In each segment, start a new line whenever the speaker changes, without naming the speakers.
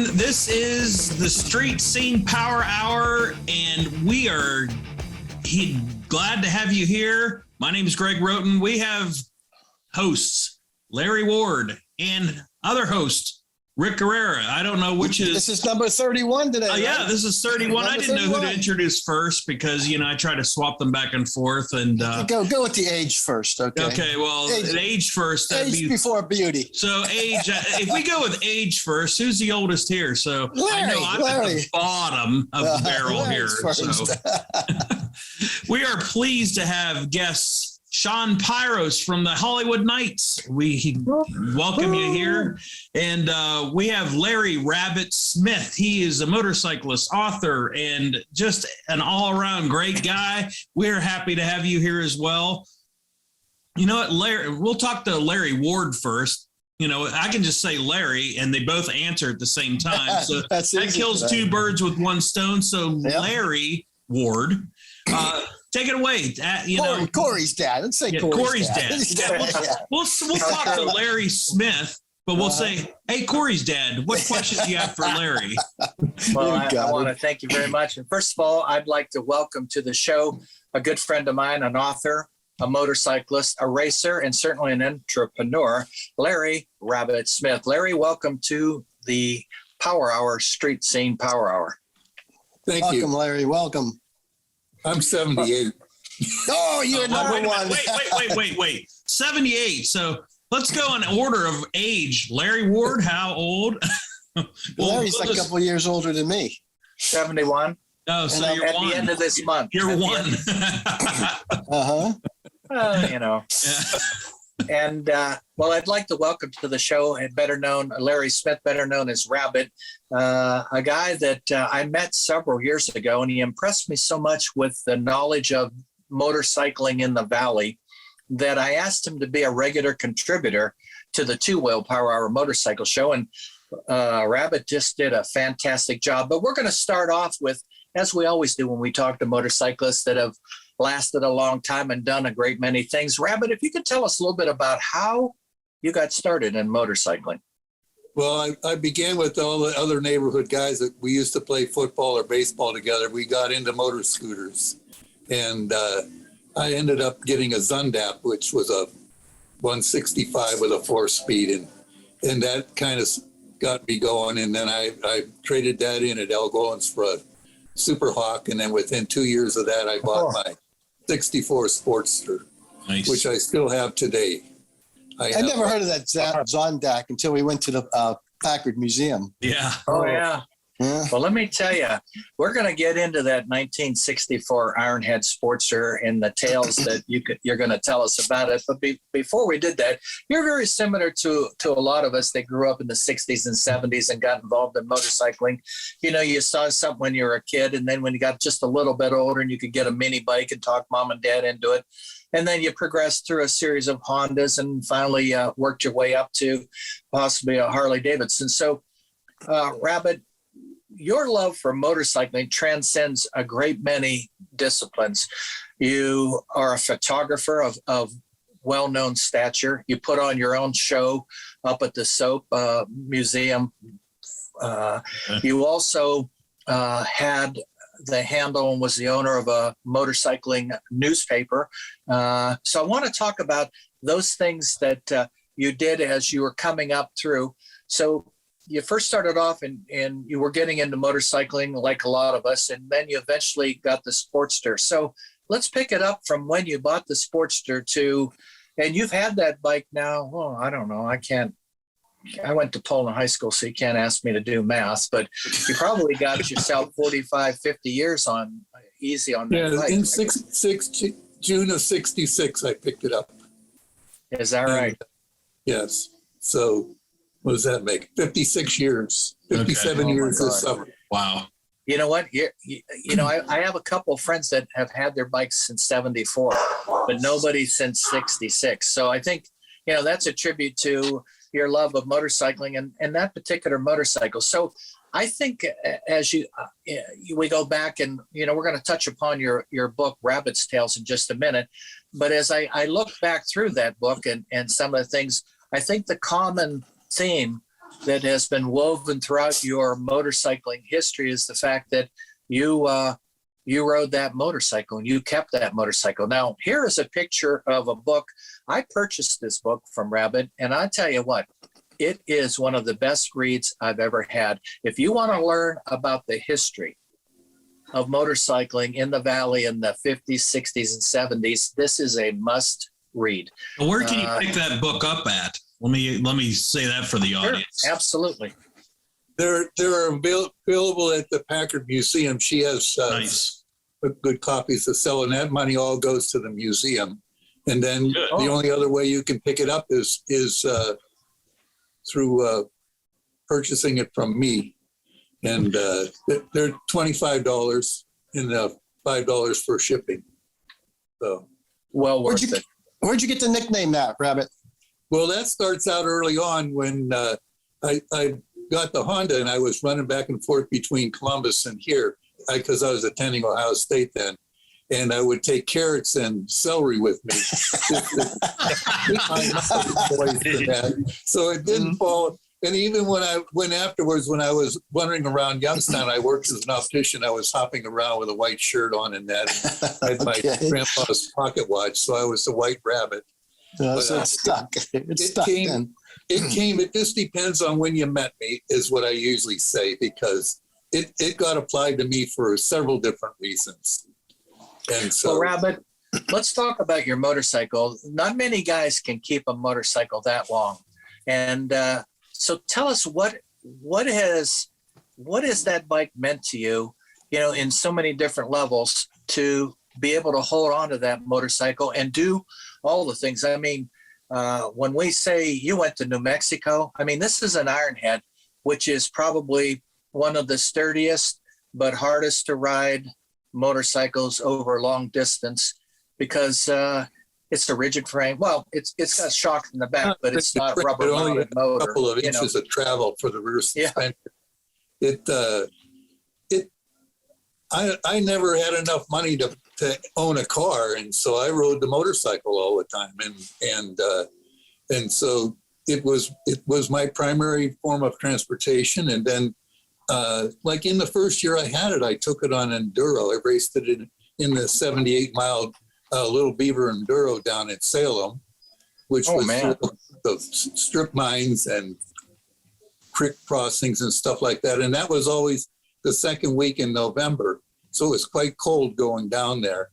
everyone. This is the Street Scene Power Hour, and we are glad to have you here. My name is Greg Roten. We have hosts Larry Ward and other host Rick Guerrera. I don't know which is.
This is number 31 today.
Yeah,
right?
this is 31. I didn't know who to introduce first because, I try to swap them back and forth. And
Go with the age first, okay?
Okay, well, age first.
Age before beauty.
So age, if we go with age first, who's the oldest here? So
Larry,
I know I'm at the bottom of the barrel here. So we are pleased to have guests Shawn Piros from the Hollywood Knights. We welcome you here. And we have Larry Rabbit Smith. He is a motorcyclist, author, and just an all-around great guy. We're happy to have you here as well. You know what, Larry, we'll talk to Larry Ward first. I can just say Larry, and they both answer at the same time. So that kills two birds with one stone. So yep. Larry Ward, take it away.
Corey's dad. Let's say
Corey's dad. We'll talk to Larry Smith, but we'll say, hey, Corey's dad, what questions do you have for Larry?
Well, I want to thank you very much. And first of all, I'd like to welcome to the show a good friend of mine, an author, a motorcyclist, a racer, and certainly an entrepreneur, Larry Rabbit Smith. Larry, welcome to the Power Hour, Street Scene Power Hour.
Thank you. Welcome, Larry. Welcome.
I'm 78.
Oh, you're number one.
Wait. 78. So let's go in order of age. Larry Ward, how old?
Larry's a couple years older than me.
71.
Oh, so you're
at
one.
the end of this month.
You're one.
Yeah. And, I'd like to welcome to the show, Larry Smith, better known as Rabbit, a guy that I met several years ago, and he impressed me so much with the knowledge of motorcycling in the Valley that I asked him to be a regular contributor to the Two Wheel Power Hour Motorcycle Show. And Rabbit just did a fantastic job. But we're going to start off with, as we always do when we talk to motorcyclists that have lasted a long time and done a great many things. Rabbit, if you could tell us a little bit about how you got started in motorcycling.
Well, I began with all the other neighborhood guys that we used to play football or baseball together. We got into motor scooters, and I ended up getting a Zundap, which was a 165 with a 4-speed, and that kind of got me going. And then I traded that in at El Goins for a Super Hawk, and then within 2 years of that, I bought my 64 Sportster,
nice.
Which I still have today.
I never heard of that Zondak until we went to the Packard Museum.
Yeah.
Oh, yeah. Well, let me tell you, we're going to get into that 1964 Ironhead Sportster and the tales that you're going to tell us about it. But before we did that, you're very similar to a lot of us that grew up in the 60s and 70s and got involved in motorcycling. You saw something when you were a kid, and then when you got just a little bit older and you could get a mini bike and talk mom and dad into it. And then you progressed through a series of Hondas and finally worked your way up to possibly a Harley Davidson. So, Rabbit, your love for motorcycling transcends a great many disciplines. You are a photographer of well-known stature. You put on your own show up at the Soap Museum. You also had the handle and was the owner of a motorcycling newspaper. So I want to talk about those things that you did as you were coming up through. So you first started off and you were getting into motorcycling like a lot of us, and then you eventually got the Sportster. So let's pick it up from when you bought the Sportster and you've had that bike now, I don't know, I went to Poland High School, so you can't ask me to do math, but you probably got yourself 45, 50 years easy on that bike.
In June of 66, I picked it up.
Is that right?
Yes. So what does that make? 56 years, 57 years this summer.
Wow.
You know what? I have a couple of friends that have had their bikes since 74, but nobody since 66. So I think, that's a tribute to your love of motorcycling and that particular motorcycle. So I think as we go back and, we're going to touch upon your book, Rabbit's Tales, in just a minute. But as I look back through that book and some of the things, I think the common theme that has been woven throughout your motorcycling history is the fact that you rode that motorcycle and you kept that motorcycle. Now, here is a picture of a book. I purchased this book from Rabbit, and I tell you what, it is one of the best reads I've ever had. If you want to learn about the history of motorcycling in the Valley in the 50s, 60s, and 70s, this is a must read.
Where can you pick that book up at? Let me say that for the audience.
Sure, absolutely.
They're available at the Packard Museum. She has
Nice.
good copies to sell, and that money all goes to the museum. And then
Good.
the only other way you can pick it up is through purchasing it from me. And they're $25 and $5 for shipping. So,
Well worth it.
Where'd you get the nickname, Matt Rabbit?
well, that starts out early on when I got the Honda and I was running back and forth between Columbus and here because I was attending Ohio State then. And I would take carrots and celery with me. So it didn't fall. And even when I went afterwards, when I was wandering around Youngstown, I worked as an optician. I was hopping around with a white shirt on and that. I had my grandpa's pocket watch, so I was the White Rabbit.
So it's stuck. It's stuck then.
It just depends on when you met me, is what I usually say, because it got applied to me for several different reasons. And so,
Well, Rabbit, let's talk about your motorcycle. Not many guys can keep a motorcycle that long. And so tell us what has that bike meant to you, in so many different levels to be able to hold on to that motorcycle and do all the things. I mean, when we say you went to New Mexico, I mean, this is an Ironhead, which is probably one of the sturdiest but hardest to ride motorcycles over long distance because it's a rigid frame. Well, it's got shock in the back, but it's not rubber mounted motor.
A couple of inches of travel for the rear suspension. I never had enough money to own a car, and so I rode the motorcycle all the time, and so it was my primary form of transportation. And then, like in the first year I had it, I took it on enduro. I raced it in the 78-mile Little Beaver Enduro down in Salem, which was full of strip mines and creek crossings and stuff like that. And that was always the second week in November. So it was quite cold going down there.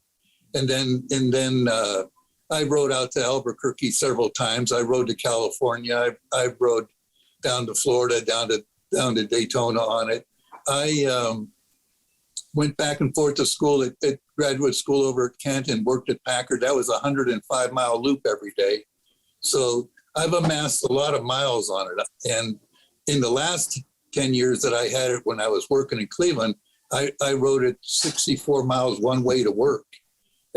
And then I rode out to Albuquerque several times. I rode to California. I rode down to Florida, down to Daytona on it. I went back and forth to school at graduate school over at Kent and worked at Packard. That was a 105-mile loop every day. So I've amassed a lot of miles on it. And in the last 10 years that I had it when I was working in Cleveland, I rode it 64 miles one way to work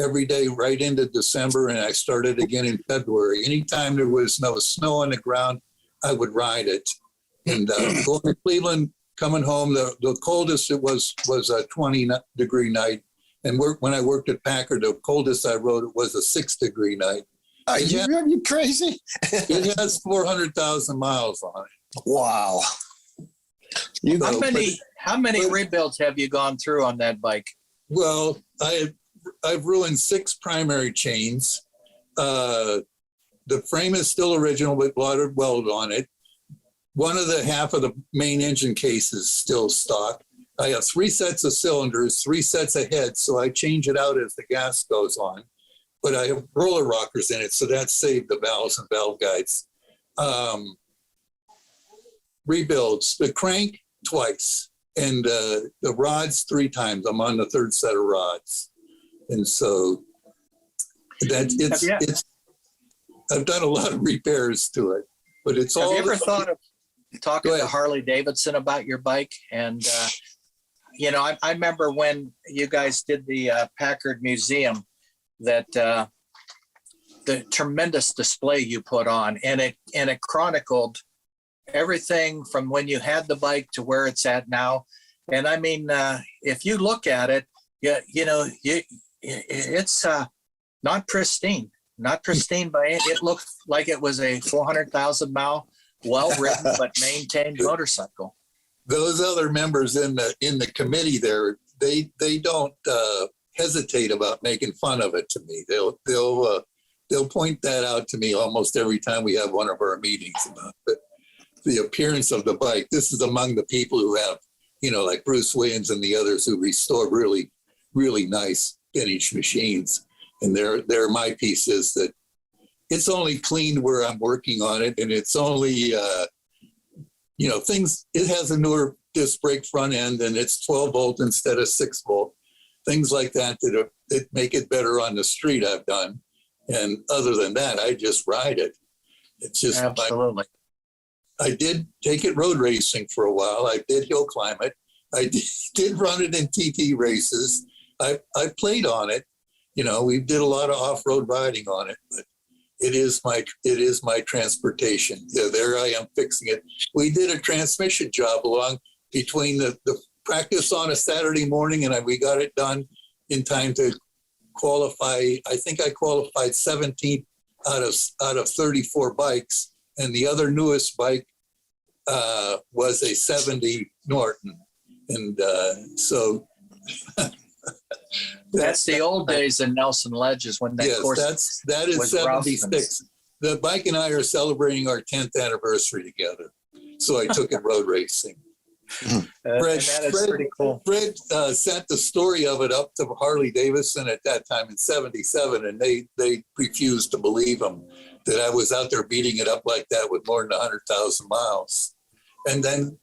every day right into December. And I started again in February. Anytime there was no snow on the ground, I would ride it. And going to Cleveland, coming home, the coldest it was a 20-degree night. And when I worked at Packard, the coldest I rode it was a 6-degree night.
Are you crazy?
It has 400,000 miles on it.
Wow.
How many rebuilds have you gone through on that bike?
Well, I've ruined 6 primary chains. The frame is still original with water weld on it. One of the half of the main engine case is still stock. I have 3 sets of cylinders, 3 sets of heads, so I change it out as the gas goes on. But I have roller rockers in it, so that saved the valves and valve guides. Rebuilds, the crank twice, and the rods 3 times. I'm on the 3rd set of rods. And so I've done a lot of repairs to it, but it's all.
Have you ever thought of talking to Harley Davidson about your bike? And, I remember when you guys did the Packard Museum, that the tremendous display you put on, and it chronicled everything from when you had the bike to where it's at now. And I mean, if you look at it, it's not pristine, but it looked like it was a 400,000 mile well-written but maintained motorcycle.
Those other members in the committee there, they don't hesitate about making fun of it to me. They'll point that out to me almost every time we have one of our meetings about the appearance of the bike. This is among the people who have, like Bruce Williams and the others who restore really, really nice vintage machines. And my piece is that it's only cleaned where I'm working on it, and it's only things. It has a newer disc brake front end, and it's 12 volt instead of 6 volt. Things like that that make it better on the street. I've done, and other than that, I just ride it. It's just
absolutely.
I did take it road racing for a while. I did hill climb it. I did run it in TT races. I played on it. We did a lot of off-road riding on it, but it is my transportation. Yeah, there I am fixing it. We did a transmission job along between the practice on a Saturday morning, and we got it done in time to qualify. I think I qualified 17th out of 34 bikes, and the other newest bike was a 70 Norton, and so.
That's the old days in Nelson Ledges when that course.
That is
was
76.
Robson's.
The bike and I are celebrating our 10th anniversary together, so I took it road racing.
That is pretty cool.
Fred sent the story of it up to Harley Davidson at that time in '77, and they refused to believe him that I was out there beating it up like that with more than 100,000 miles. And then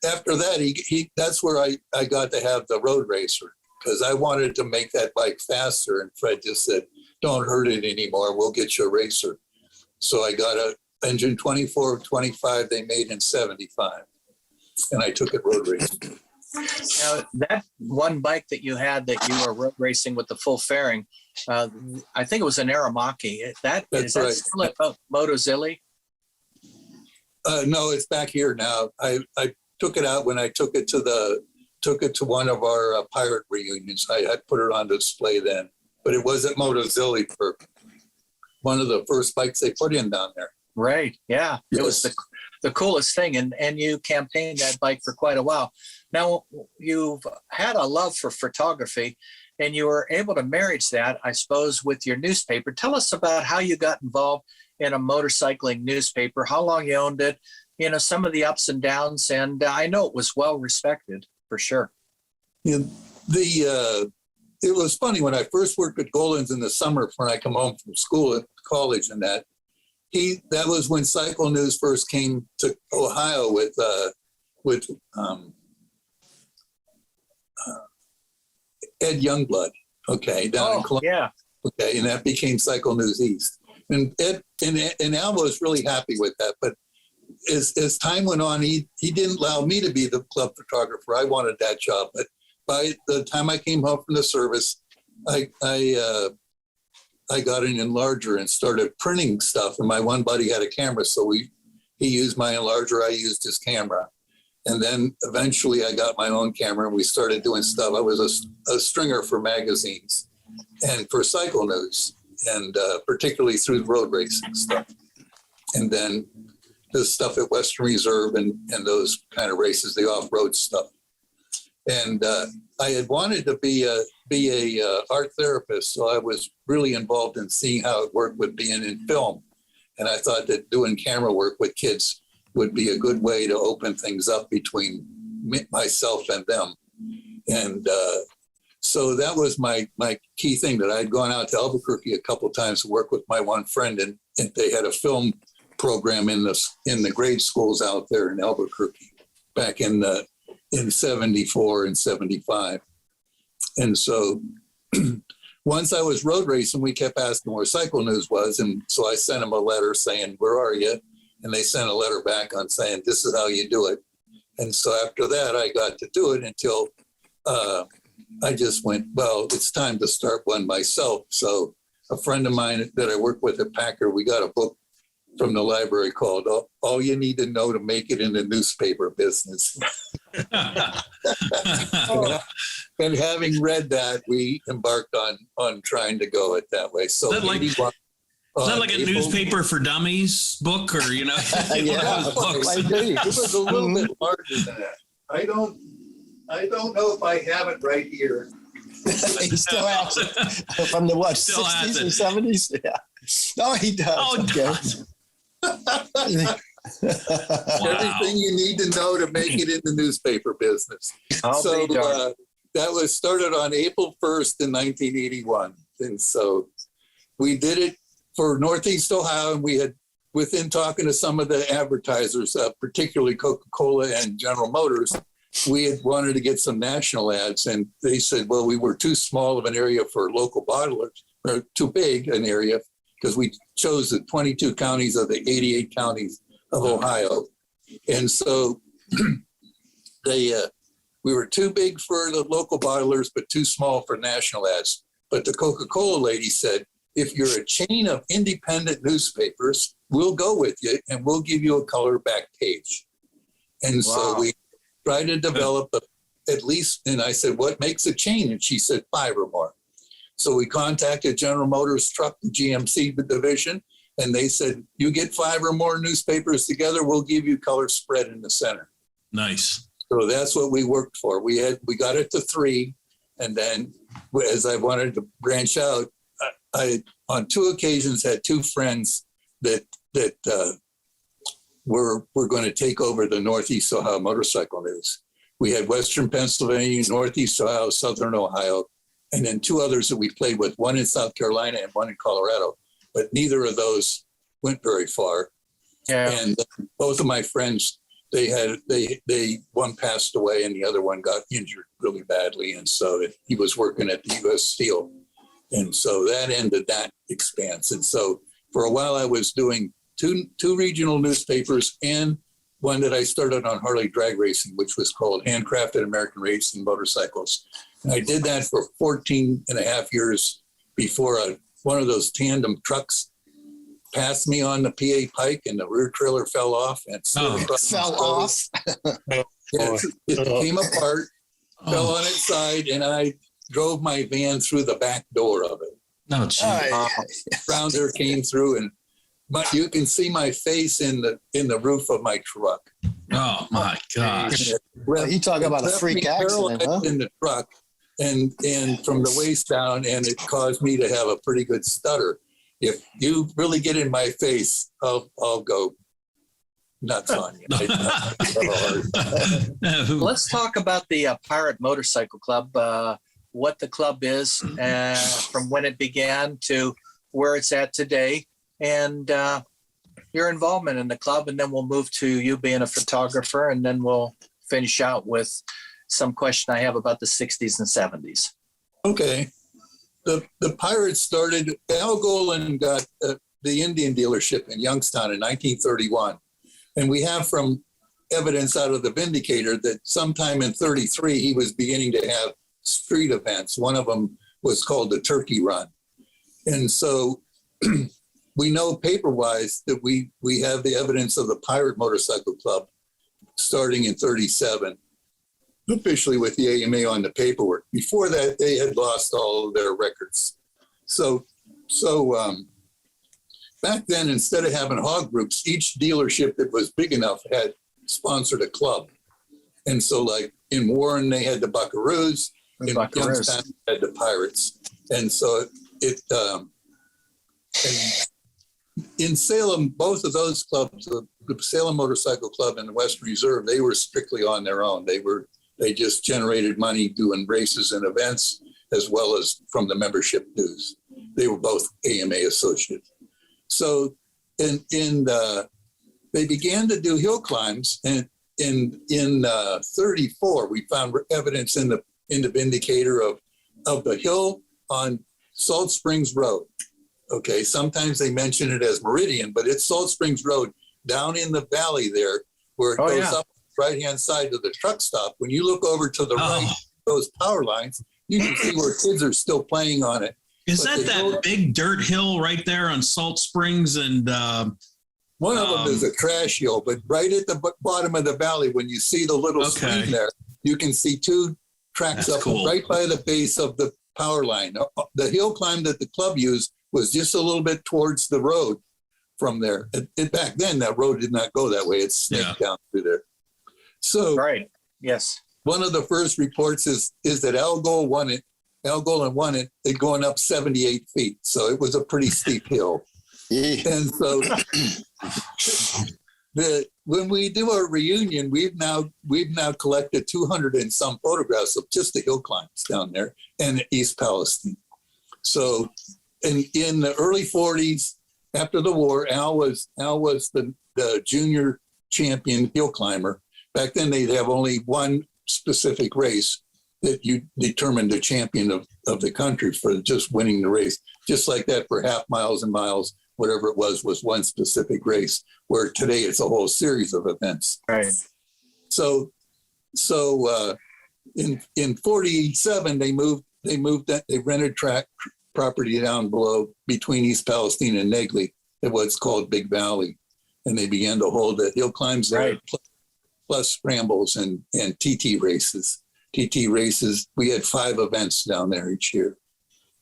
after that, he that's where I got to have the road racer, because I wanted to make that bike faster, and Fred just said, "Don't hurt it anymore. We'll get you a racer." So I got a engine 24 25 they made in '75, and I took it road racing.
Now, that one bike that you had that you were road racing with the full fairing, I think it was an Aramaki. Is that
right.
still at Motozilli?
No, it's back here now. I took it out when I took it to one of our pirate reunions. I put it on display then, but it was at Motozilli for one of the first bikes they put in down there.
Right. Yeah.
Yes.
It was the coolest thing. And you campaigned that bike for quite a while. Now, you've had a love for photography, and you were able to marriage that, I suppose, with your newspaper. Tell us about how you got involved in a motorcycling newspaper, how long you owned it, some of the ups and downs. And I know it was well respected, for sure.
Yeah, it was funny when I first worked at Golan's in the summer when I come home from school at college, and that was when Cycle News first came to Ohio with Ed Youngblood, down in Columbus.
Yeah.
Okay, and that became Cycle News East. And Ed and Al was really happy with that, but as time went on, he didn't allow me to be the club photographer. I wanted that job, but by the time I came home from the service, I got an enlarger and started printing stuff. And my one buddy had a camera, so he used my enlarger. I used his camera, and then eventually I got my own camera and we started doing stuff. I was a stringer for magazines and for Cycle News, and particularly through road racing stuff, and then the stuff at Western Reserve and those kind of races, the off-road stuff. And I had wanted to be a art therapist, so I was really involved in seeing how it worked with being in film. And I thought that doing camera work with kids would be a good way to open things up between myself and them. And so that was my key thing, that I'd gone out to Albuquerque a couple of times to work with my one friend, and they had a film program in the grade schools out there in Albuquerque back in 74 and 75. And so once I was road racing, we kept asking where Cycle News was. And so I sent them a letter saying, "Where are you?" And they sent a letter back on saying, "This is how you do it." And so after that, I got to do it until I just went, well, it's time to start one myself. So a friend of mine that I work with at Packer, we got a book from the library called All You Need to Know to Make It in the Newspaper Business. And having read that, we embarked on trying to go it that way. So
Is that like a
April-
newspaper for dummies book, or
Yeah,
books?
I agree.
It was a little bit larger than that. I don't know if I have it right here.
He still has it. From the what,
Still has
60s
it.
or 70s? Yeah. No, he does.
Oh,
Okay.
Everything you need to know to make it in the newspaper business.
I'll
So
be darned.
that was started on April 1st in 1981. And so we did it for Northeast Ohio. And we had, within talking to some of the advertisers, particularly Coca-Cola and General Motors, we had wanted to get some national ads. And they said, well, we were too small of an area for local bottlers, or too big an area, because we chose the 22 counties of the 88 counties of Ohio. And so we were too big for the local bottlers, but too small for national ads. But the Coca-Cola lady said, if you're a chain of independent newspapers, we'll go with you and we'll give you a color back page. And so we tried to develop at least, and I said, what makes a chain? And she said, 5 or more. So we contacted General Motors Truck, the GMC division, and they said, you get 5 or more newspapers together, we'll give you color spread in the center.
Nice.
So that's what we worked for. We got it to 3. And then as I wanted to branch out, I on 2 occasions had 2 friends that were going to take over the Northeast Ohio Motorcycle News. We had Western Pennsylvania, Northeast Ohio, Southern Ohio, and then 2 others that we played with, one in South Carolina and one in Colorado. But neither of those went very far.
Yeah.
And both of my friends, one passed away and the other one got injured really badly. And so he was working at the U.S. Steel. And so that ended that expanse. And so for a while I was doing two regional newspapers and one that I started on Harley drag racing, which was called Handcrafted American Racing Motorcycles. And I did that for 14 and a half years before one of those tandem trucks passed me on the PA Pike and the rear trailer fell off and
Fell off.
It came apart, fell on its side, and I drove my van through the back door of it.
No, geez.
Rounder came through, but you can see my face in the roof of my truck.
Oh my gosh.
You talk about a freak accident, huh?
In the truck, and from the waist down, and it caused me to have a pretty good stutter. If you really get in my face, I'll go nuts on you.
Let's talk about the Pirate Motorcycle Club, what the club is, from when it began to where it's at today, and your involvement in the club. And then we'll move to you being a photographer, and then we'll finish out with some question I have about the 60s and 70s.
Okay. The Pirates started, Al Golan got the Indian dealership in Youngstown in 1931. And we have from evidence out of the Vindicator that sometime in 33, he was beginning to have street events. One of them was called the Turkey Run. And so we know paper-wise that we have the evidence of the Pirate Motorcycle Club starting in 37. Officially with the AMA on the paperwork. Before that, they had lost all of their records. So back then, instead of having hog groups, each dealership that was big enough had sponsored a club. And so like in Warren, they had the Buckaroos, in Youngstown, they had the Pirates. And so and in Salem, both of those clubs, the Salem Motorcycle Club and the Western Reserve, they were strictly on their own. They just generated money doing races and events, as well as from the membership dues. They were both AMA associates. So they began to do hill climbs, and in 34, we found evidence in the Vindicator of the hill on Salt Springs Road. Okay, sometimes they mention it as Meridian, but it's Salt Springs Road down in the valley there, where it goes up right-hand side of the truck stop. When you look over to the right, those power lines, you can see where kids are still playing on it.
Is that big dirt hill right there on Salt Springs? And
one of them is a trash hill, but right at the bottom of the valley, when you see the little stream there, you can see 2 tracks up right by the base of the power line. The hill climb that the club used was just a little bit towards the road from there. Back then, that road did not go that way. It snaked down through there. So
Right. Yes.
one of the first reports is that Al Gold won it. Al Gold won it. It going up 78 feet. So it was a pretty steep hill. And so when we do our reunion, we've now collected 200 and some photographs of just the hill climbs down there and East Palestine. So in the early 40s, after the war, Al was the junior champion hill climber. Back then, they'd have only one specific race that you determined the champion of the country for just winning the race. Just like that for half miles and miles, whatever it was one specific race, where today it's a whole series of events.
Right.
So in 47, they rented track property down below between East Palestine and Negley at what's called Big Valley. And they began to hold the hill climbs there,
Right.
plus scrambles and TT races. TT races, we had 5 events down there each year.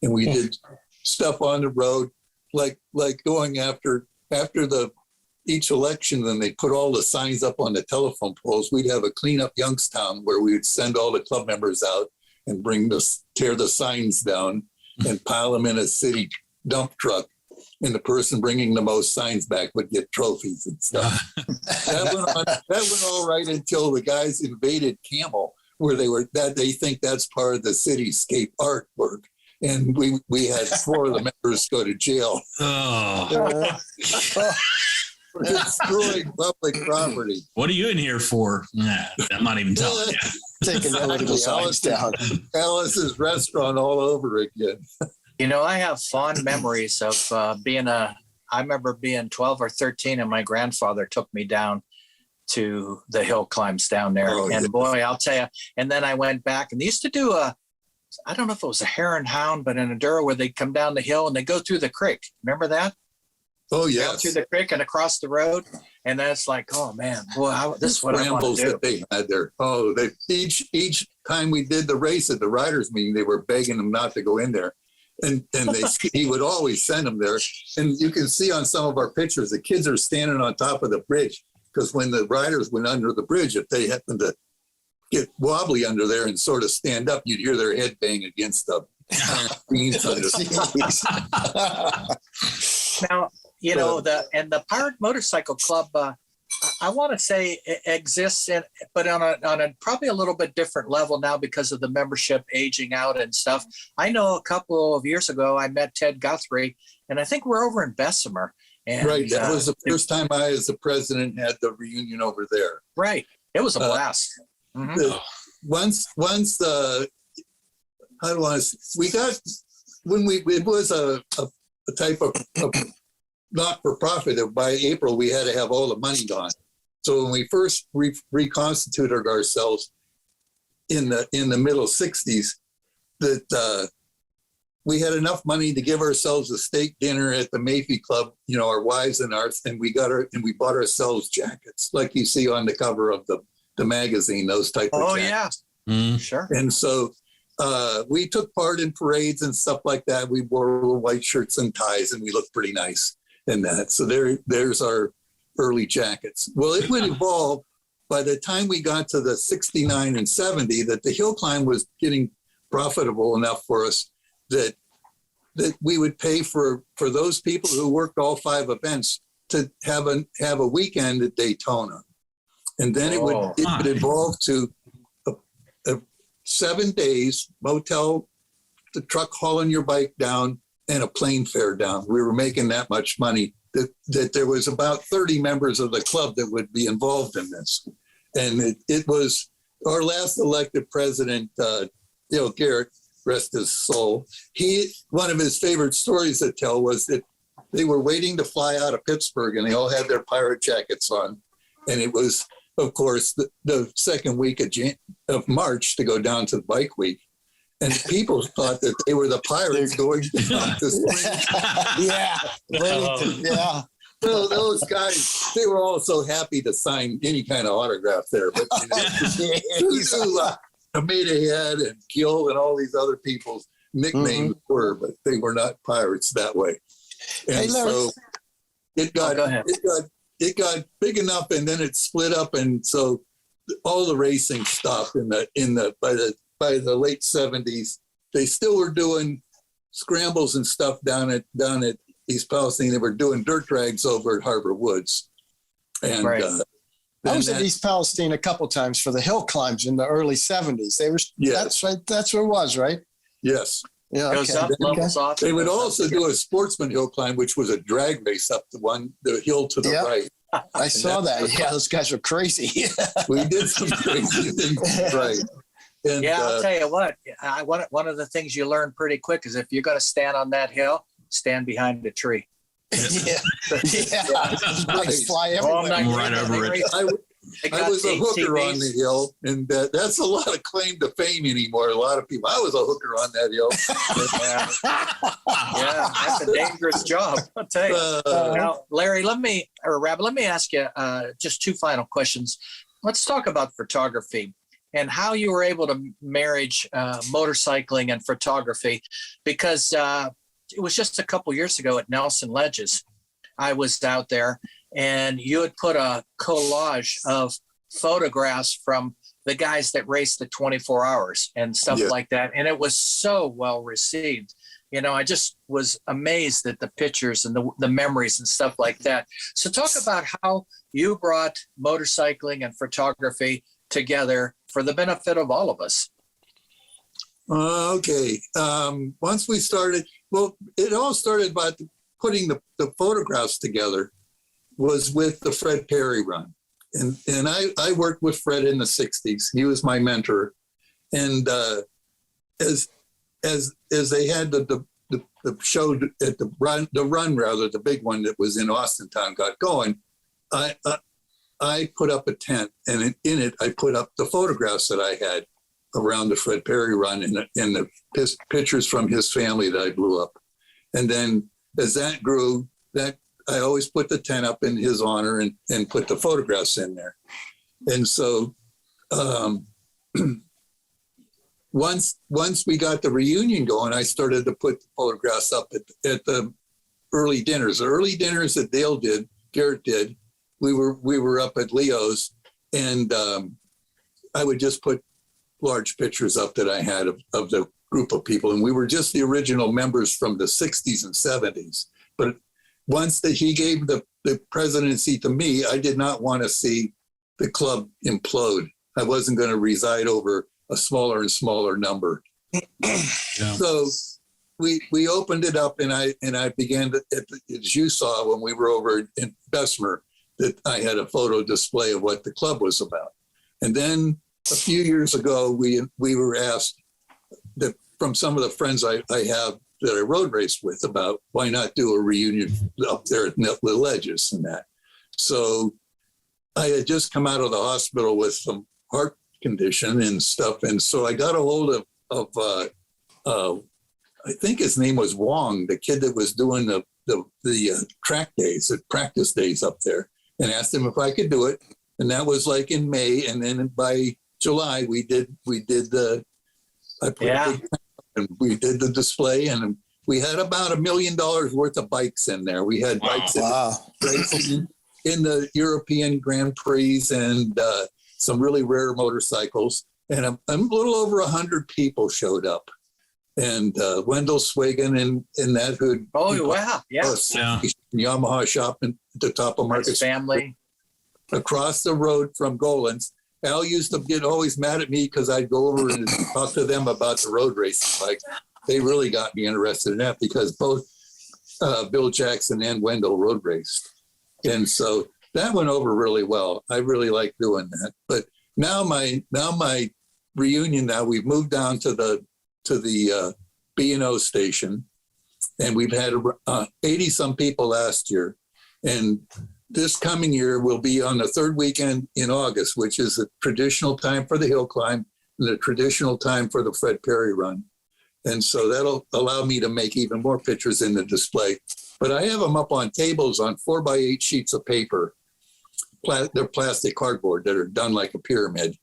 And we did stuff on the road, like going after each election, then they put all the signs up on the telephone poles. We'd have a clean up Youngstown where we would send all the club members out and tear the signs down and pile them in a city dump truck. And the person bringing the most signs back would get trophies and stuff. That went all right until the guys invaded Camel, where they think that's part of the cityscape artwork. And we had 4 of the members go to jail.
Oh.
For destroying public property.
What are you in here for? Nah, I'm not even telling you.
Taking political signs down.
Alice's restaurant all over again.
You know, I have fond memories of I remember being 12 or 13 and my grandfather took me down to the hill climbs down there.
Oh,
and
yeah.
boy, I'll tell you, and then I went back and they used to do I don't know if it was a hare and hound, but in Enduro where they'd come down the hill and they go through the creek. Remember that?
Oh,
Down
yes.
through the creek and across the road. And that's like, oh man, boy, this is what I want
Scrambles
to do.
that they had there. Oh, each time we did the race at the riders meeting, they were begging them not to go in there. And he would always send them there. And you can see on some of our pictures, the kids are standing on top of the bridge because when the riders went under the bridge, if they happened to get wobbly under there and sort of stand up, you'd hear their head bang against the beams under.
Now, you know, the Pirate Motorcycle Club, I want to say it exists, but on a probably a little bit different level now because of the membership aging out and stuff. I know a couple of years ago, I met Ted Guthrie, and I think we're over in Bessemer. And,
Right. That was the first time I, as the president, had the reunion over there.
Right. It was a blast.
How do I say, it was a type of not for profit. By April, we had to have all the money gone. So when we first reconstituted ourselves in the middle 60s, that we had enough money to give ourselves a steak dinner at the Mayfie Club, you know, our wives and we bought ourselves jackets like you see on the cover of the magazine, those type of jackets.
Yeah.
Mm.
Sure.
And so we took part in parades and stuff like that. We wore little white shirts and ties, and we looked pretty nice in that. So there's our early jackets. Well, it would evolve by the time we got to the 69 and 70 that the hill climb was getting profitable enough for us that we would pay for those people who worked all 5 events to have a weekend at Daytona. And then it would evolve to 7 days, motel, the truck hauling your bike down, and a plane fare down. We were making that much money that there was about 30 members of the club that would be involved in this. And it was our last elected president, Dale Garrett, rest his soul. One of his favorite stories to tell was that they were waiting to fly out of Pittsburgh and they all had their pirate jackets on. And it was, of course, the second week of March to go down to the bike week. And people thought that they were the pirates going down to spring.
Yeah. Yeah.
So those guys, they were all so happy to sign any kind of autograph there. But Amita Head and Gill and all these other people nicknames were, but they were not pirates that way. And
Hey, Larry.
so it got
go ahead.
it got big enough, and then it split up, and so all the racing stopped by the late 70s. They still were doing scrambles and stuff down at East Palestine. They were doing dirt drags over at Harbor Woods, and
Right.
I was at East Palestine a couple times for the hill climbs in the early 70s. They were,
Yes.
that's right. That's where it was, right?
yes.
Yeah.
Goes
Okay.
up, levels off.
They would
goes up
also
again.
do a sportsman hill climb, which was a drag race up the hill to the
Yeah.
right.
I saw that. Yeah, those guys were crazy.
We did some crazy things, right? And
Yeah, I'll tell you what. One of the things you learn pretty quick is if you're going to stand on that hill, stand behind a tree.
yeah. Bikes fly
All
everywhere.
night.
Right over it.
I was a hooker on the hill, and that's a lot of claim to fame anymore. A lot of people. I was a hooker on that hill.
Yeah, that's a dangerous job. I'll tell you. Now, Larry, let me ask you just two final questions. Let's talk about photography and how you were able to marriage motorcycling and photography, because it was just a couple years ago at Nelson Ledges. I was out there, and you had put a collage of photographs from the guys that raced the 24 hours and stuff
Yeah.
like that. And it was so well received. You know, I just was amazed at the pictures and the memories and stuff like that. So talk about how you brought motorcycling and photography together for the benefit of all of us.
Okay. Once we started, well, it all started by putting the photographs together was with the Fred Perry run. And I worked with Fred in the 60s. He was my mentor. And as they had the show at the run, the big one that was in Austintown got going, I put up a tent, and in it, I put up the photographs that I had around the Fred Perry run and the pictures from his family that I blew up. And then as that grew, that I always put the tent up in his honor and put the photographs in there. And so once we got the reunion going, I started to put the photographs up at the early dinners. The early dinners that Garrett did, we were up at Leo's, and I would just put large pictures up that I had of the group of people. And we were just the original members from the 60s and 70s. But once that he gave the presidency to me, I did not want to see the club implode. I wasn't going to reside over a smaller and smaller number.
Yeah.
So we opened it up, and I began to, as you saw when we were over in Bessemer, that I had a photo display of what the club was about. And then a few years ago, we were asked that from some of the friends I have that I road raced with about why not do a reunion up there at the Ledges and that. So I had just come out of the hospital with some heart condition and stuff. And so I got a hold of I think his name was Wong, the kid that was doing the track days, the practice days up there, and asked him if I could do it. And that was like in May. And then by July, we did and we did the display, and we had about $1 million worth of bikes in there. We had bikes in the European Grand Prix and some really rare motorcycles. And a little over 100 people showed up. And Wendell Swagan and that who'd Yamaha shop at the top of Market
family
across the road from Golan's. Al used to get always mad at me because I'd go over and talk to them about the road racing. Like, they really got me interested in that because both Bill Jackson and Wendell road raced. And so that went over really well. I really like doing that. But now my reunion, now we've moved down to the B&O station, and we've had 80 some people last year. And this coming year will be on the third weekend in August, which is a traditional time for the hill climb and the traditional time for the Fred Perry run. And so that'll allow me to make even more pictures in the display. But I have them up on tables on 4x8 sheets of paper. They're plastic cardboard that are done like a pyramid.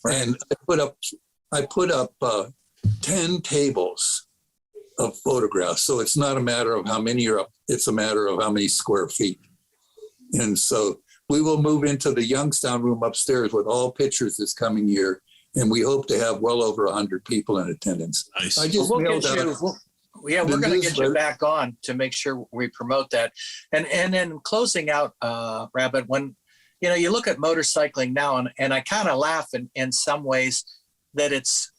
Right. And I put up 10 tables of photographs. So it's not a matter of how many are up, it's a matter of how many square feet. And so we will move into the Youngstown room upstairs with all pictures this coming year. And we hope to have well over 100 people in attendance.
Nice.
I just
We'll
mailed
get
out.
you. Yeah, we're going to get you back on to make sure we promote that. And then closing out, Rabbit, when you look at motorcycling now, and I kind of laugh in some ways that it's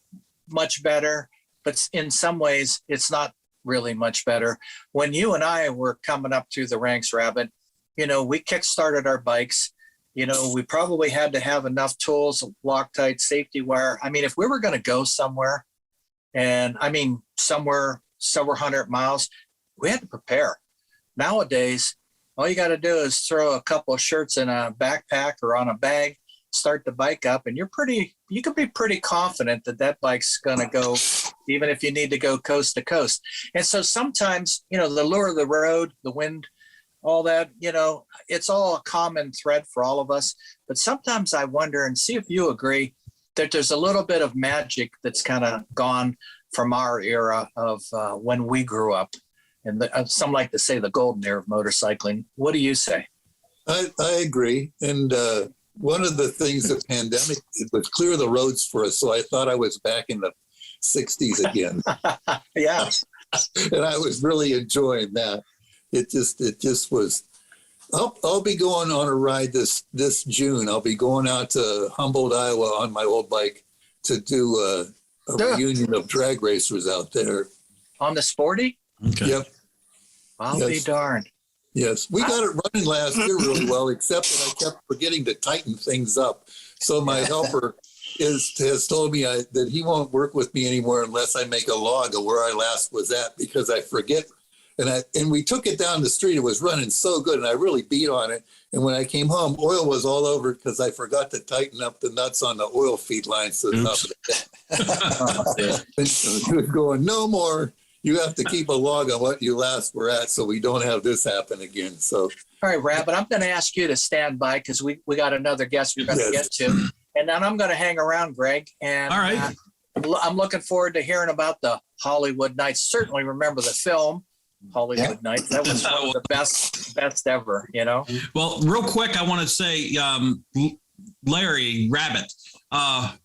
much better, but in some ways it's not really much better. When you and I were coming up through the ranks, Rabbit, we kick-started our bikes. We probably had to have enough tools, Loctite, safety wire. I mean, if we were going to go somewhere, and I mean somewhere several hundred miles, we had to prepare. Nowadays, all you got to do is throw a couple of shirts in a backpack or on a bag, start the bike up, and you can be pretty confident that bike's going to go, even if you need to go coast to coast. And so sometimes, the lure of the road, the wind, all that, it's all a common thread for all of us. But sometimes I wonder, and see if you agree, that there's a little bit of magic that's kind of gone from our era of when we grew up. And some like to say the golden era of motorcycling. What do you say?
I agree. And one of the things the pandemic did was clear the roads for us. So I thought I was back in the 60s again.
Yeah.
And I was really enjoying that. It just was. I'll be going on a ride this June. I'll be going out to Humboldt, Iowa on my old bike to do a reunion of drag racers out there.
On the Sporty?
Okay.
Yep.
I'll be darned.
Yes, we got it running last year really well, except that I kept forgetting to tighten things up. So my helper has told me that he won't work with me anymore unless I make a log of where I last was at, because I forget. And we took it down the street. It was running so good, and I really beat on it. And when I came home, oil was all over because I forgot to tighten up the nuts on the oil feed lines. So he was going, no more. You have to keep a log on what you last were at, so we don't have this happen again. So,
all right, Rabbit, I'm going to ask you to stand by because we got another guest we're going to get to, and then I'm going to hang around, Greg. And
all right,
I'm looking forward to hearing about the Hollywood Nights. Certainly remember the film Hollywood Nights. That was one of the best ever.
Well, real quick, I want to say, Larry Rabbit.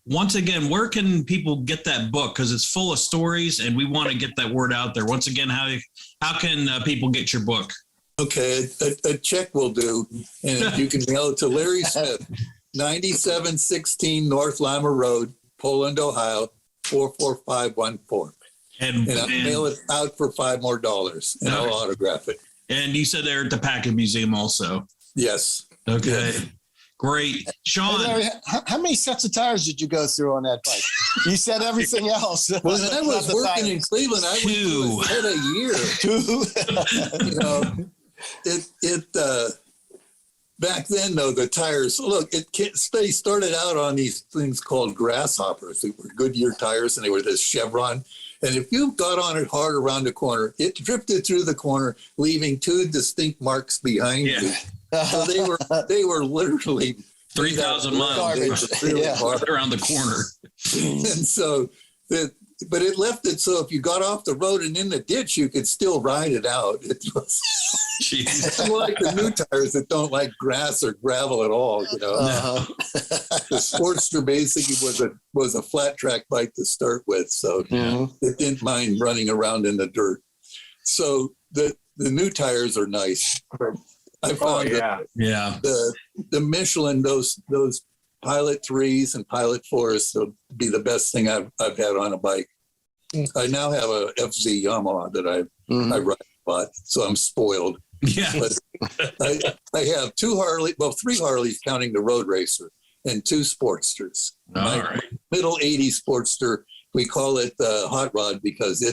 Once again, where can people get that book? Because it's full of stories, and we want to get that word out there. Once again, how can people get your book?
Okay, a check will do, and you can mail it to Larry Smith, 9716 North Lima Road, Poland, Ohio, 44514. And I'll mail it out for $5 more, and I'll autograph it.
And you said they're at the Packet Museum also.
Yes.
Okay.
Yes.
Great. Sean.
Hey Larry, how many sets of tires did you go through on that bike? You said everything else.
When I was working in Cleveland, I was a year. Back then, though, the tires, look, they started out on these things called grasshoppers. They were Goodyear tires, and they were this chevron. And if you got on it hard around the corner, it drifted through the corner, leaving two distinct marks behind you. So they were literally
3,000 miles
really
around the corner.
And so but it left it so if you got off the road and in the ditch, you could still ride it out. It was like the new tires that don't like grass or gravel at all. The Sportster basically was a flat track bike to start with, so it didn't mind running around in the dirt. So the new tires are nice. I found the Michelin, those Pilot 3s and Pilot 4s will be the best thing I've had on a bike. I now have a FZ Yamaha that I ride a lot, so I'm spoiled.
Yeah.
But I have three Harleys counting the Road Racer and two Sportsters.
All right.
Middle 80s Sportster, we call it Hot Rod because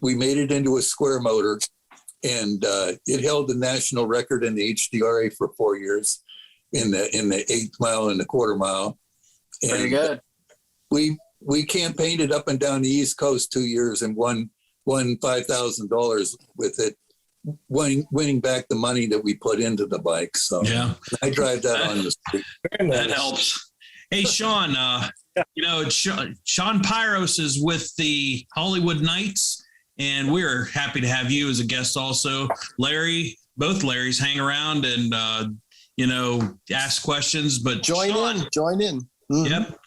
we made it into a square motor, and it held the national record in the HDRA for 4 years. In the 8 mile and the quarter mile. And
pretty good.
We campaigned up and down the East Coast 2 years and won $5,000 with it, winning back the money that we put into the bike. So I drive that on the street.
That helps. Hey, Sean, Shawn Piros is with the Hollywood Nights. and we're happy to have you as a guest also. Larry, both Larrys hang around and, ask questions, but
join in. Mm-hmm.
Yep.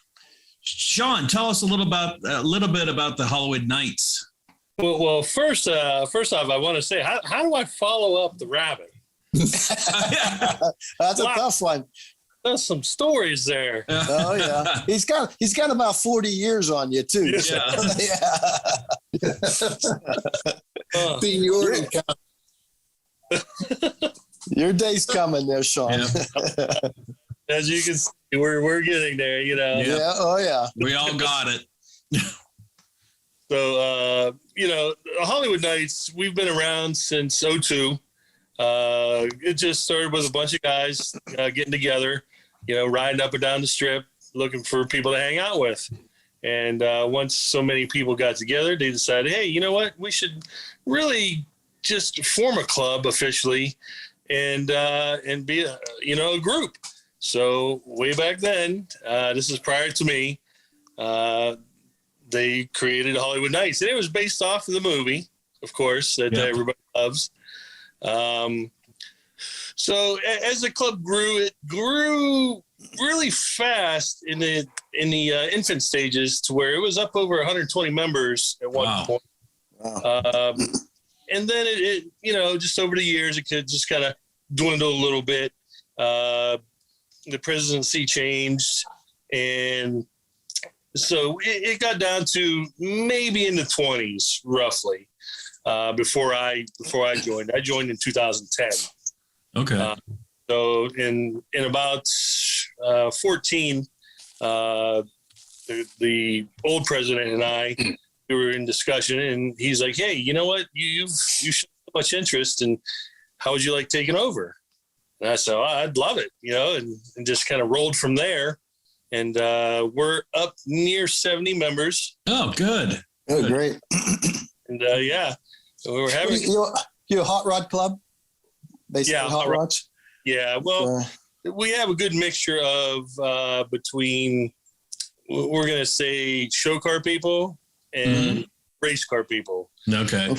Shawn, tell us a little bit about the Hollywood Nights.
Well, first off, I want to say, how do I follow up the rabbit?
That's a tough one.
There's some stories there.
Oh yeah, he's got about 40 years on you too.
Yeah.
Seniority
Your day's coming there, Shawn.
Yeah.
As you can see, we're getting there,
Yeah. Oh yeah.
We all got it.
So, the Hollywood Nights, we've been around since 2002. It just started with a bunch of guys getting together, riding up and down the strip, looking for people to hang out with. And once so many people got together, they decided, hey, you know what? We should really just form a club officially and be a group. So way back then, this is prior to me, they created Hollywood Nights, and it was based off of the movie, of course, that everybody loves. So as the club grew, it grew really fast in the infant stages to where it was up over 120 members at one point. Wow. And then it just over the years, it could just kind of dwindle a little bit. The presidency changed, and so it got down to maybe in the 20s, roughly, before I joined. I joined in 2010.
Okay.
So in about 14, the old president and I, we were in discussion, and he's like, "Hey, you know what? You showed so much interest, and how would you like taking over?" And I said, "I'd love it," and just kind of rolled from there. And we're up near 70 members.
Oh, good.
Oh, great.
And so we were having
you a hot rod club? Basically, hot rods.
Yeah, well, we have a good mixture of between, we're gonna say, show car people and race car people.
Okay.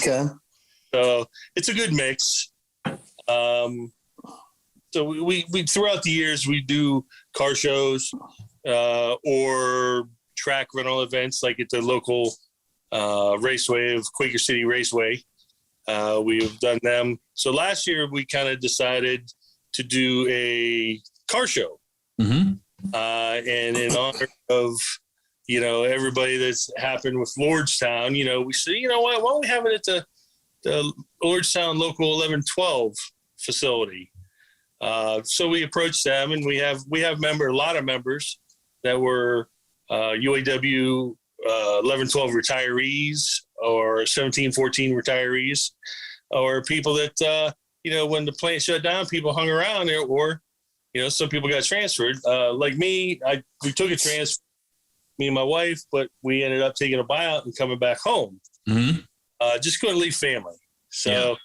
So it's a good mix. So we throughout the years we do car shows or track rental events like at the local raceway of Quaker City Raceway. We've done them. So last year we kind of decided to do a car show. And in honor of, everybody that's happened with Lordstown, we said, you know what, why don't we have it at the Lordstown Local 1112 facility? So we approached them, and we have a lot of members that were UAW 1112 retirees or 1714 retirees, or people that when the plant shut down, people hung around there, or some people got transferred. Like me, we took a transfer, me and my wife, but we ended up taking a buyout and coming back home. Just couldn't leave family. So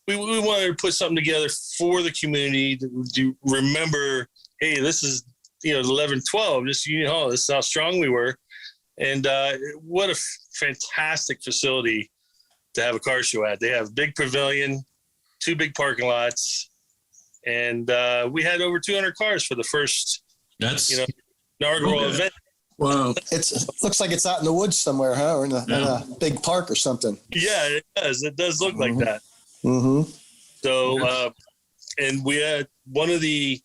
we wanted to put something together for the community to remember, hey, this is, the 1112, this Union Hall, this is how strong we were. And what a fantastic facility to have a car show at. They have a big pavilion, 2 big parking lots, and we had over 200 cars for the first inaugural event.
Wow. Looks like it's out in the woods somewhere, huh? Or in a big park or something.
Yeah, it does. It does look like that. So, and we had one of the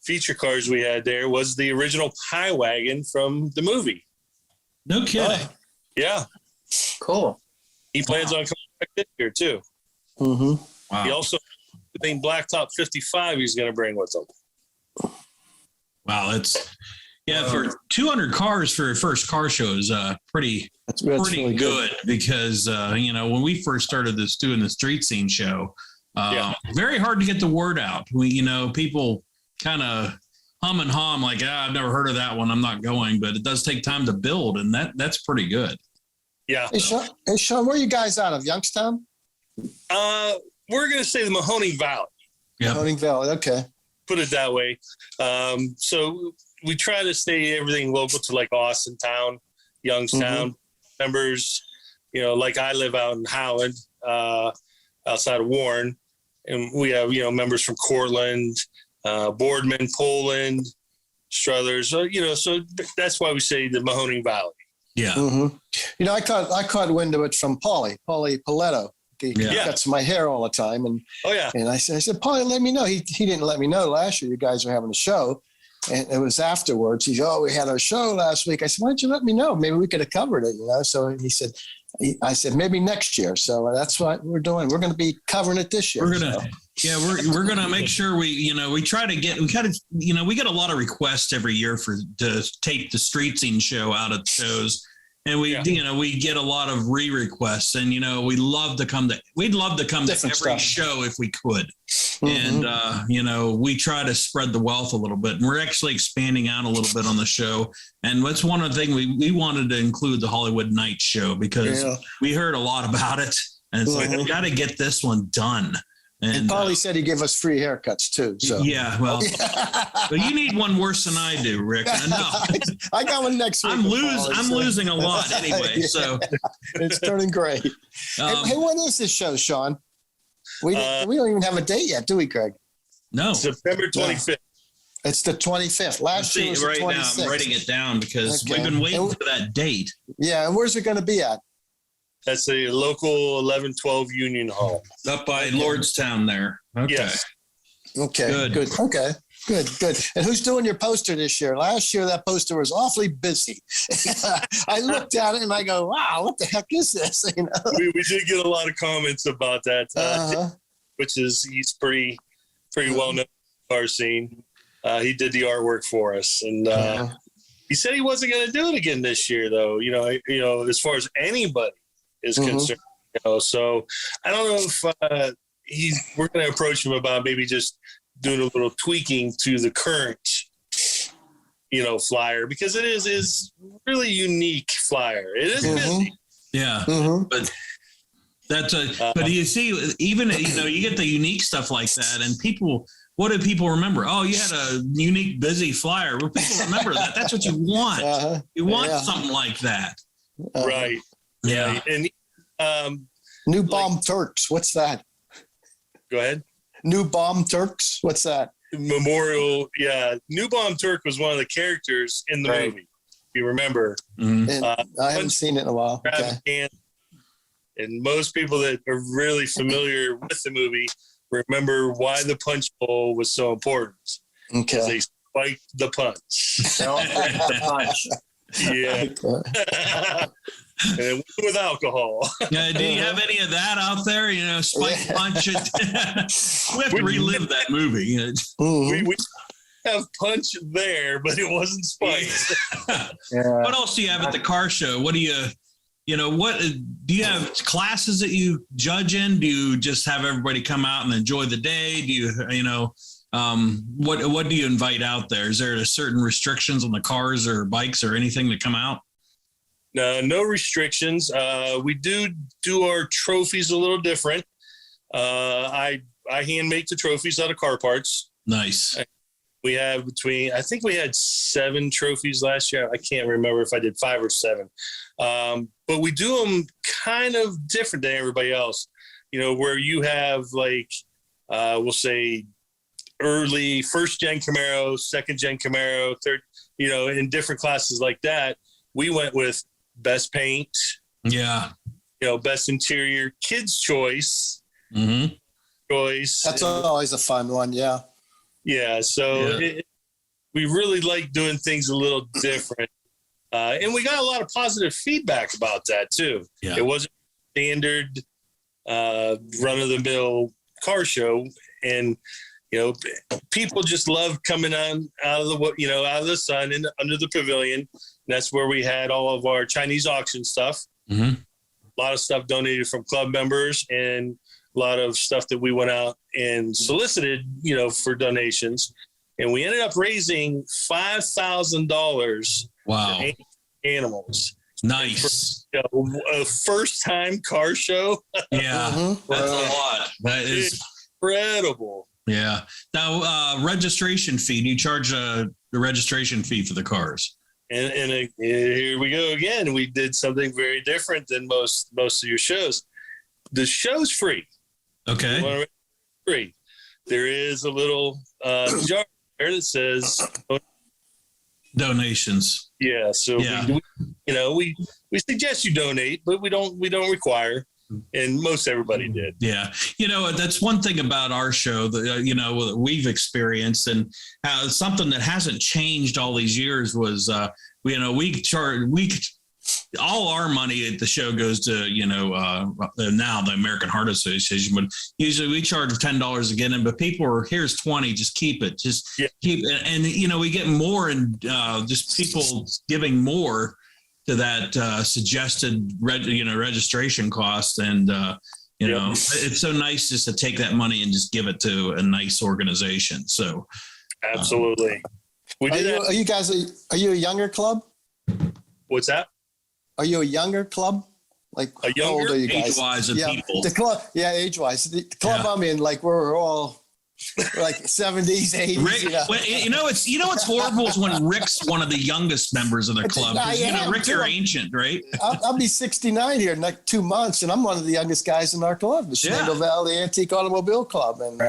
feature cars we had there was the original Pie Wagon from the movie.
No kidding.
Yeah.
Cool.
He plans on coming back this year too.
Wow.
He also, the thing Blacktop 55 he's going to bring with him.
Wow. For 200 cars for your first car show is pretty really good because, when we first started doing the street scene show, very hard to get the word out. People kind of hum and hum like, I've never heard of that one, I'm not going, but it does take time to build, and that's pretty good.
Yeah.
Hey, Shawn, where are you guys out of? Youngstown?
We're going to say the Mahoning Valley.
Yeah.
Mahoning Valley, okay.
Put it that way. So we try to stay everything local to like Austin Town, Youngstown. Members, like I live out in Howland, outside of Warren, and we have, members from Cortland, Boardman, Poland, Struthers. So that's why we say the Mahoning Valley.
Yeah.
Mm-hmm. I caught wind of it from Paulie Paletto. He cuts my hair all the time. And and I said, Paulie, let me know. He didn't let me know last year you guys were having a show. And it was afterwards. He said, we had our show last week. I said, why don't you let me know? Maybe we could have covered it, So he said, I said, maybe next year. So that's what we're doing. We're going to be covering it this year.
We're going to make sure we get a lot of requests every year to take the street scene show out of shows. And we get a lot of requests, and we'd love to come to every show if we could. Mm-hmm. And we try to spread the wealth a little bit, and we're actually expanding out a little bit on the show. And that's one of the things we wanted to include the Hollywood Nights show, because we heard a lot about it, and it's like, we got to get this one done. And
Paulie said he gave us free haircuts too. So
but you need one worse than I do, Rick. I know.
I got one next week.
I'm losing a lot anyway. So
it's turning gray. Hey, when is this show, Shawn? We don't even have a date yet, do we, Greg?
No.
September 25th.
Yeah. It's the 25th. Last year was the 26th.
Now I'm writing it down because we've been waiting for that date.
Yeah, and where's it going to be at?
That's a local 1112 Union Hall.
Up by Lordstown there. Okay.
Yes.
Okay. Good. Okay. Good. And who's doing your poster this year? Last year, that poster was awfully busy. I looked at it and I go, wow, what the heck is this?
We did get a lot of comments about that, which is he's pretty well known in the car scene. He did the artwork for us. And he said he wasn't going to do it again this year, though, as far as anybody is concerned. So I don't know if we're going to approach him about maybe just doing a little tweaking to the current, flyer, because it is really unique flyer. It is busy.
Yeah. But that's but you see, even, you get the unique stuff like that, and what do people remember? Oh, you had a unique, busy flyer. Well, people remember that. That's what you want. You want something like that.
Right.
Yeah.
And
New Bomb Turks. What's that?
Go ahead.
New Bomb Turks. What's that?
Memorial. Yeah. New Bomb Turk was one of the characters in the movie. If you remember.
Mm-hmm. I haven't seen it in a while. Okay.
And most people that are really familiar with the movie remember why the punch bowl was so important.
Okay.
They spiked the punch.
Don't break the punch.
Yeah. And it went with alcohol.
Do you have any of that out there? Spike punch it. We have to relive that movie.
We have punch there, but it wasn't spiked.
What else do you have at the car show? What do you do you have classes that you judge in? Do you just have everybody come out and enjoy the day? Do you, what do you invite out there? Is there certain restrictions on the cars or bikes or anything that come out?
No restrictions. We do our trophies a little different. I hand make the trophies out of car parts.
Nice.
We have I think we had 7 trophies last year. I can't remember if I did 5 or 7. But we do them kind of different than everybody else, where you have we'll say early 1st gen Camaro, 2nd gen Camaro, 3rd, in different classes like that. We went with best paint. Yeah. Best interior, kids choice.
Mm-hmm.
Choice.
That's always a fun one. Yeah.
Yeah. So we really like doing things a little different. And we got a lot of positive feedback about that too. Yeah. It wasn't standard run of the mill car show. And, people just love coming out of the sun and under the pavilion. And that's where we had all of our Chinese auction stuff. Mm-hmm. A lot of stuff donated from club members and a lot of stuff that we went out and solicited, for donations. And we ended up raising $5,000.
Wow.
For animals.
Nice.
For, a first-time car show.
Yeah. That's a lot. That is
incredible.
Yeah. Now, registration fee. Do you charge the registration fee for the cars?
And here we go again. We did something very different than most of your shows. The show's free.
Okay.
Free. There is a little jar there that says
donations.
Yeah. So we suggest you donate, but we don't require. And most everybody did.
Yeah. That's one thing about our show that, we've experienced, and how something that hasn't changed all these years was, all our money at the show goes to, now the American Heart Association, but usually we charge $10 again. But people are, here's 20, just keep it, keep it. And, we get more and just people giving more to that suggested registration cost. And, it's so nice just to take that money and just give it to a nice organization. So
absolutely.
Are you guys, are you a younger club?
What's that?
Are you a younger club? Like
a younger,
how old are you guys?
Age-wise of people.
The club, age-wise. The club I'm in, like we're all like 70s, 80s.
Rick, what's horrible is when Rick's one of the youngest members of the club. Rick, you're ancient, right?
I'll be 69 here in like 2 months, and I'm one of the youngest guys in our club, the Shenango Valley Antique Automobile Club, and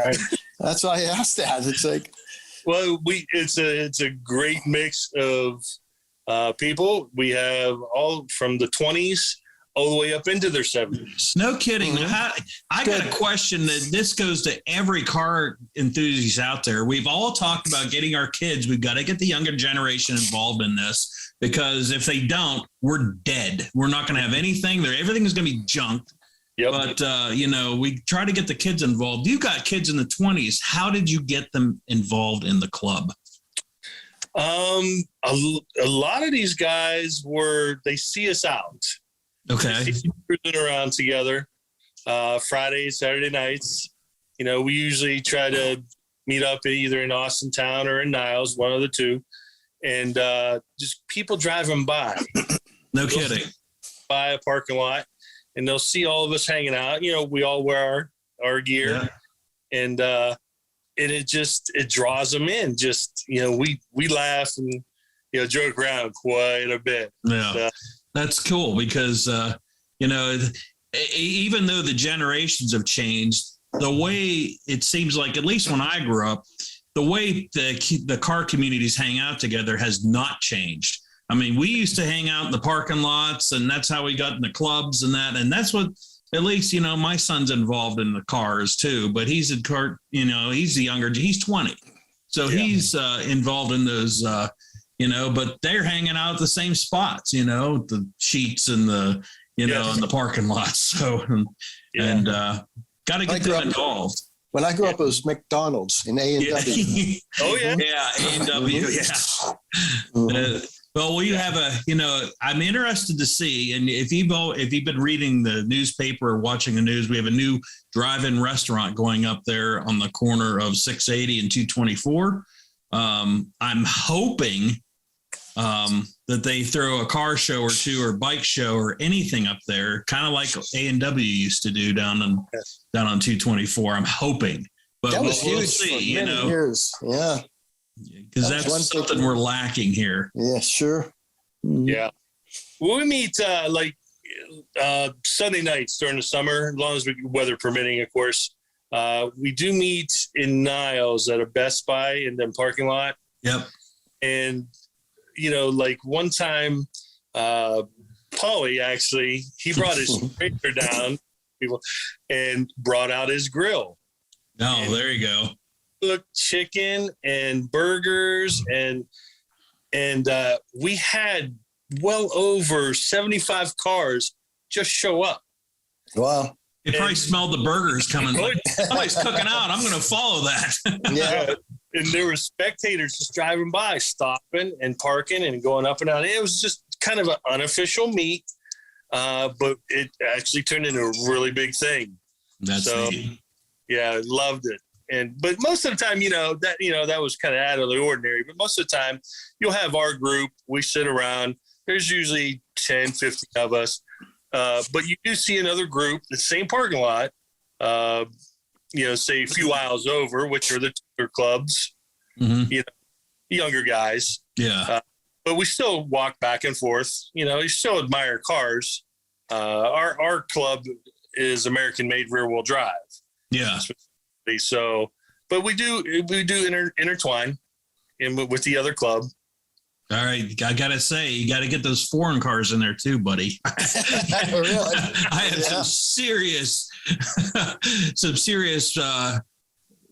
that's why I asked that. It's like,
well, it's a great mix of people. We have all from the 20s all the way up into their 70s.
No kidding. Mm-hmm. I got a question that this goes to every car enthusiast out there. We've all talked about getting our kids. We've got to get the younger generation involved in this, because if they don't, we're dead. We're not going to have anything there. Everything is going to be junk.
Yep.
But, we try to get the kids involved. You got kids in the 20s. How did you get them involved in the club?
A lot of these guys they see us out.
Okay.
Cruising around together, Fridays, Saturday nights. We usually try to meet up either in Austin town or in Niles, one of the two. And just people driving by.
No kidding.
By a parking lot, and they'll see all of us hanging out. We all wear our gear. Yeah. And it draws them in. Just, we laugh and, joke around quite a bit.
Yeah. That's cool because, even though the generations have changed, the way it seems like, at least when I grew up, the way the car communities hang out together has not changed. I mean, we used to hang out in the parking lots, and that's how we got in the clubs and that. And that's what, at least, my son's involved in the cars too, but he's a car, he's the younger, he's 20. So he's involved in those, but they're hanging out at the same spots, the sheets and the, in the parking lots. So, got to get them involved.
When I grew up, it was McDonald's in A&W.
Oh, yeah.
Yeah, A&W, yeah. Well, we have I'm interested to see, and if you've been reading the newspaper or watching the news, we have a new drive-in restaurant going up there on the corner of 680 and 224. I'm hoping that they throw a car show or two or bike show or anything up there, kind of like A&W used to do down on 224. I'm hoping, but
that was
we'll
huge
see.
For many years. Yeah.
Because that's something we're lacking here.
Yeah, sure.
Mm-hmm. Yeah. Well, we meet Sunday nights during the summer, as long as weather permitting, of course. We do meet in Niles at a Best Buy in the parking lot.
Yep.
And, like one time, Paulie actually, he brought his trailer down and brought out his grill.
Oh, there you go.
Chicken and burgers and we had well over 75 cars just show up.
Wow.
You probably smelled the burgers coming. Somebody's cooking out. I'm going to follow that.
Yeah.
And there were spectators just driving by, stopping and parking and going up and down. It was just kind of an unofficial meet, but it actually turned into a really big thing.
That's neat.
Yeah, loved it. But most of the time, that was kind of out of the ordinary. But most of the time, you'll have our group. We sit around. There's usually 10, 15 of us. But you do see another group, the same parking lot, say a few aisles over, which are the tour clubs, younger guys.
Yeah.
but we still walk back and forth. You still admire cars. Our club is American made rear wheel drive.
Yeah.
So, but we do intertwine with the other club.
All right, I gotta say, you got to get those foreign cars in there too, buddy.
Really?
I had some serious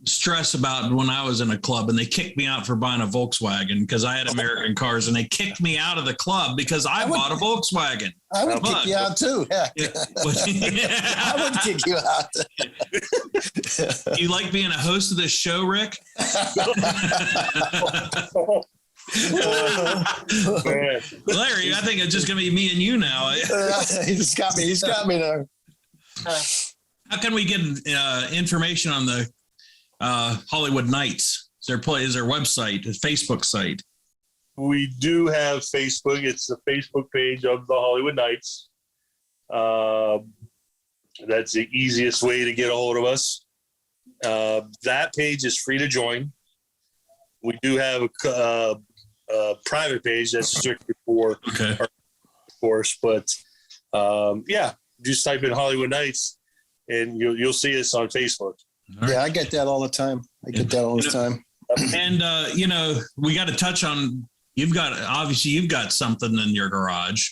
stress about when I was in a club, and they kicked me out for buying a Volkswagen because I had American cars, and they kicked me out of the club because I bought a Volkswagen.
I would kick you out too. Heck.
Yeah.
I would kick you out.
You like being a host of this show, Rick? Larry, I think it's just gonna be me and you now.
He's got me there.
How can we get information on the Hollywood Nights? Is their website, a Facebook site?
We do have Facebook. It's the Facebook page of the Hollywood Nights. That's the easiest way to get a hold of us. That page is free to join. We do have a private page that's strictly for our course, but just type in Hollywood Nights and you'll see us on Facebook.
Right. Yeah, I get that all the time. And
we got to touch on. You've got something in your garage.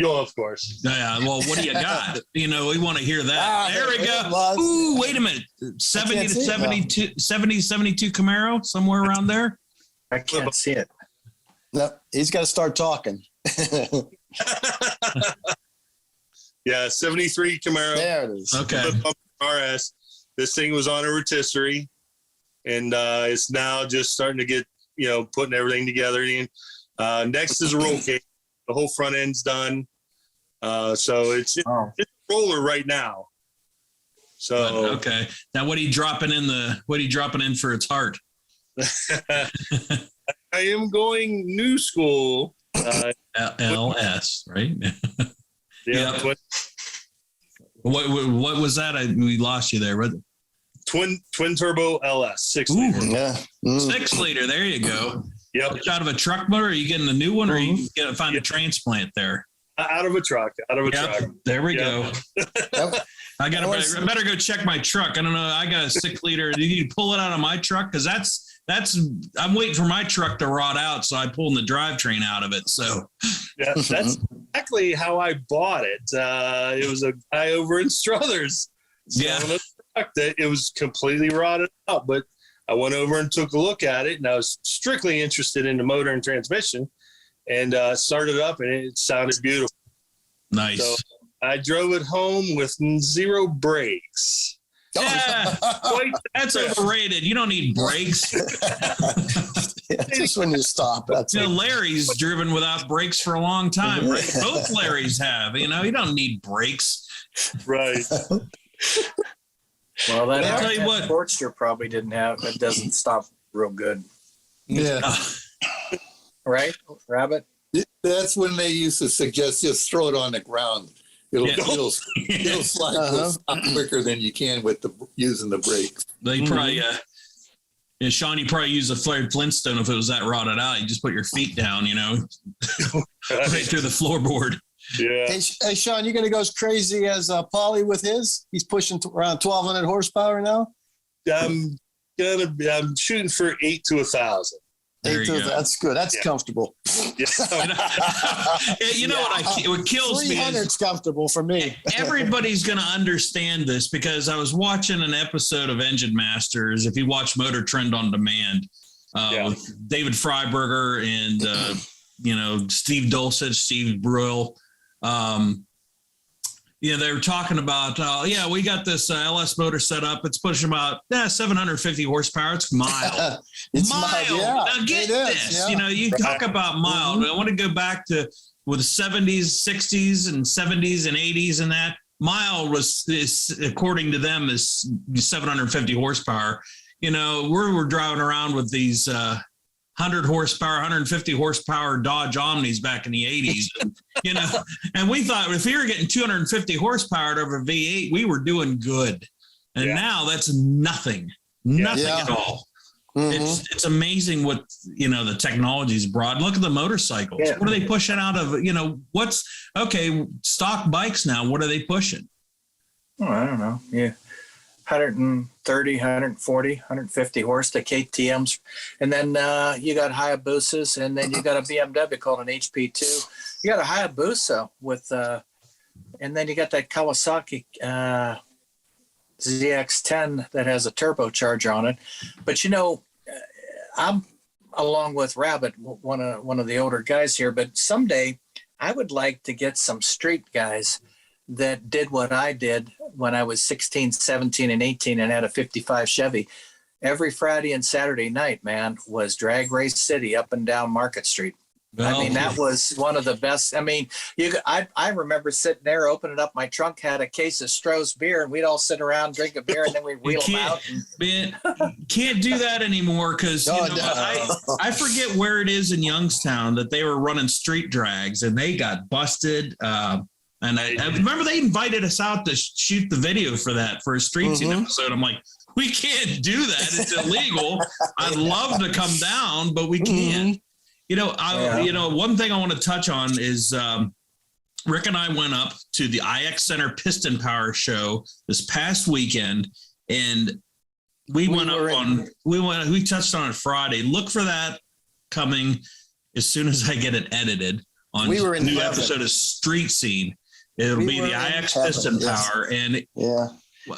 Of course.
Yeah. Well, what do you got? We want to hear that. There we go. Ooh, wait a minute. 70 to 72 Camaro, somewhere around there.
I can't see it.
No, he's got to start talking.
Yeah, 73 Camaro.
There it is.
Okay.
RS. This thing was on a rotisserie, and it's now just starting to get, putting everything together. Next is a roll cage. The whole front end's done. So it's a roller right now. So
okay. Now what are you dropping in for its heart?
I am going new school.
LS, right?
Yeah.
Yep. What was that? We lost you there.
Twin turbo LS 6 liter.
Yeah.
6 liter. There you go.
Yep.
Out of a truck motor? Are you getting a new one, or are you going to find a transplant there?
Out of a truck.
There we go.
Yep.
I better go check my truck. I don't know. I got a 6 liter. Do you pull it out of my truck? Because I'm waiting for my truck to rot out, so I'm pulling the drivetrain out of it. So
yeah, that's exactly how I bought it. It was a guy over in Struthers. It was completely rotted out, but I went over and took a look at it, and I was strictly interested in the motor and transmission, and started up, and it sounded beautiful.
Nice.
So I drove it home with 0 brakes.
Yeah, that's overrated. You don't need brakes.
Just when you stop.
Larry's driven without brakes for a long time. Right? Both Larrys have. You don't need brakes.
Right.
Well,
I'll tell you what.
Sportster probably didn't have. It doesn't stop real good.
Yeah.
Right, Rabbit?
That's when they used to suggest just throw it on the ground. It'll slide quicker than you can with using the brakes.
They probably, Shawn, you probably use a flared Flintstone if it was that rotted out. You just put your feet down, right through the floorboard.
Yeah.
Hey, Shawn, you going to go as crazy as Paulie with his? He's pushing around 1,200 horsepower now.
I'm shooting for 8 to 1,000.
That's good. That's comfortable.
Yeah.
What kills me is
300's comfortable for me.
Everybody's going to understand this because I was watching an episode of Engine Masters. If you watch Motor Trend on Demand, with David Freiberger and Steve Dulcich, Steve Bruhl. They were talking about, we got this LS motor set up. It's pushing about 750 horsepower. It's mild.
It's
mild.
Yeah,
now get this. Yeah. You talk about mild. I want to go back to with the 70s, 60s, and 70s and 80s and that. Mild is according to them, is 750 horsepower. We're driving around with these 100 horsepower, 150 horsepower Dodge Omnis back in the 80s. And we thought if we were getting 250 horsepower out of a V8, we were doing good. And now that's nothing at all. It's amazing what, the technology's broad. Look at the motorcycles. Yeah. What are they pushing out of, stock bikes now? What are they pushing?
Oh, I don't know. Yeah. 130, 140, 150 horse, the KTMs. And then you got Hayabusas, and then you got a BMW called an HP2. You got a Hayabusa with, and then you got that Kawasaki ZX10 that has a turbocharger on it. But, I'm along with Rabbit, one of the older guys here, but someday I would like to get some street guys that did what I did when I was 16, 17, and 18 and had a 55 Chevy. Every Friday and Saturday night, man, was Drag Race City up and down Market Street. I mean, that was one of the best. I mean, I remember sitting there, opening up my trunk, had a case of Stroh's beer, and we'd all sit around, drink a beer, and then we'd wheel them out.
Can't do that anymore because I forget where it is in Youngstown that they were running street drags, and they got busted. And I remember they invited us out to shoot the video for a street scene episode. I'm like, we can't do that. It's illegal. I'd love to come down, but we can't. One thing I want to touch on is Rick and I went up to the IX Center Piston Power Show this past weekend, and we touched on it Friday. Look for that coming as soon as I get it edited on a new episode of Street Scene. It'll be the IX Piston Power, and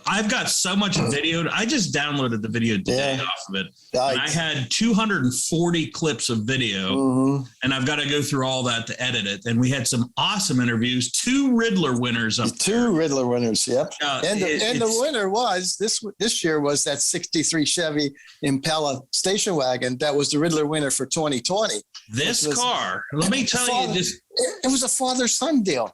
I've got so much video. I just downloaded the video today off of it. And I had 240 clips of video, and I've got to go through all that to edit it. And we had some awesome interviews. 2 Riddler winners up there.
2 Riddler winners, yep. And the winner was, this year was that 63 Chevy Impala station wagon. That was the Riddler winner for 2020.
This car, let me tell you,
it was a father-son deal.